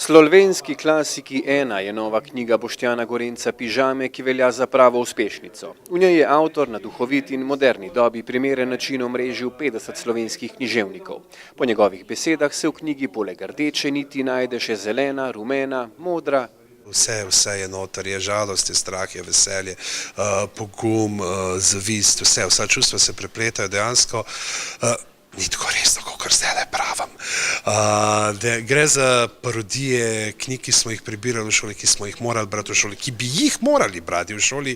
Slovenski klasiki 1 je nova knjiga Boštjana Gorenca Pižame, ki velja za pravo uspešnico. V njej je avtor na duhovit in moderni dobi primeren način omrežil 50 slovenskih književnikov. Po njegovih besedah se v knjigi poleg rdeče niti najde še zelena, rumena, modra. Vse je noter, je žalost, je strah, je veselje, pogum, zavist, vsa čustva se prepletajo dejansko. Ni tako resno, kakor zdajle pravim. Gre za parodije knjig, ki smo jih prebirali v šoli, ki smo jih morali brati v šoli, ki bi jih morali brati v šoli,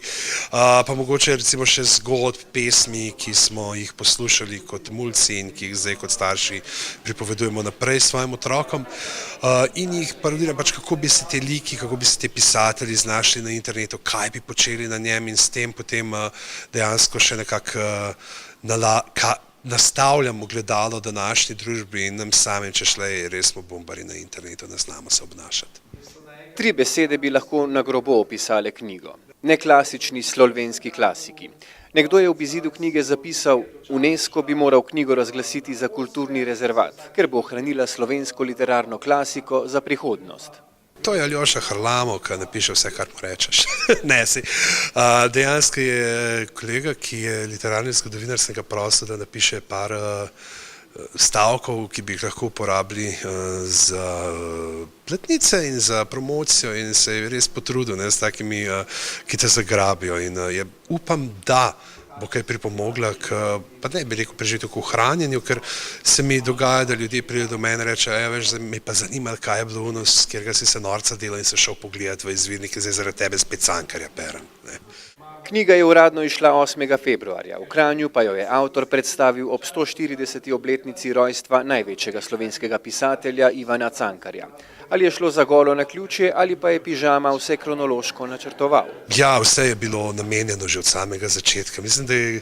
pa mogoče recimo še zgodb, pesmi, ki smo jih poslušali kot mulci in ki jih zdaj kot starši pripovedujemo naprej svojim otrokom. In jih parodirajo, kako bi se te liki, kako bi se te pisatelji znašli na internetu, kaj bi počeli na njem in s tem potem dejansko še nekako nastavljamo gledalo današnji družbi in nam samim, če šlej, res smo bombari na internetu, ne znamo se obnašati. 3 besede bi lahko na grobo opisale knjigo. Neklasični slovenski klasiki. Nekdo je v bezidu knjige zapisal: UNESCO bi moral knjigo razglasiti za kulturni rezervat, ker bo ohranila slovensko literarno klasiko za prihodnost. To je Aljoša Harlamov, ki napiše vse, kar mu rečeš. Dejansko je kolega, ki je literarni zgodovinarskega prosto, da napiše par stavkov, ki bi jih lahko uporabili za platnice in za promocijo, in se je res potrudil s takimi, ki te zagrabijo, in upam, da bo kaj pripomogla k, pa ne bi rekel preživeti k ohranjanju, ker se mi dogaja, da ljudje pridejo do mene in rečejo: veš, me pa zanima, kaj je bilo ono, s katerega si se norca delal in se šel pogledati v izvirnik, zdaj zaradi tebe spet Cankarja berem. Knjiga je uradno izšla 8. februarja, v Kranju pa jo je avtor predstavil ob 140. obletnici rojstva največjega slovenskega pisatelja Ivana Cankarja. Ali je šlo za golo naključje ali pa je Pižama vse kronološko načrtoval? Ja, vse je bilo namenjeno že od samega začetka. Mislim, da je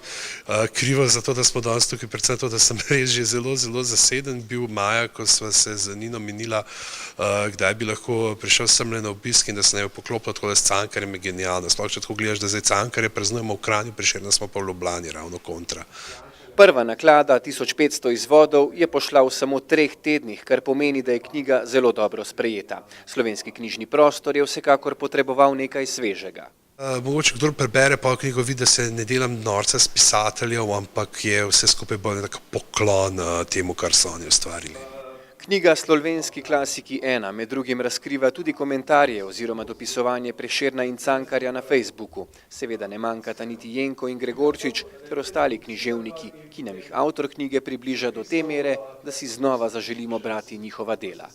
krivo za to, da smo danes tukaj, predvsem to, da sem res že zelo zaseden bil maja, ko sva se z Nino menila, kdaj bi lahko prišel semle na obisk in da se ne bi poklopilo tako s Cankarjem, je genialno. Sploh če tako gledaš, da zdaj Cankarje praznujemo v Kranju, Prešerna smo pa v Ljubljani, ravno kontra. Prva naklada 1500 izvodov je pošla v samo 3 tednih, kar pomeni, da je knjiga zelo dobro sprejeta. Slovenski knjižni prostor je vsekakor potreboval nekaj svežega. Mogoče kdor prebere pa knjigo vidi, da se ne delam norca s pisateljev, ampak je vse skupaj bolj nekako poklon temu, kar so oni ustvarili. Knjiga Slovenski klasiki 1 med drugim razkriva tudi komentarje oziroma dopisovanje Prešerna in Cankarja na Facebooku. Seveda ne manjkata niti Jenko in Gregorčič ter ostali književniki, ki nam jih avtor knjige približa do te mere, da si znova zaželimo brati njihova dela.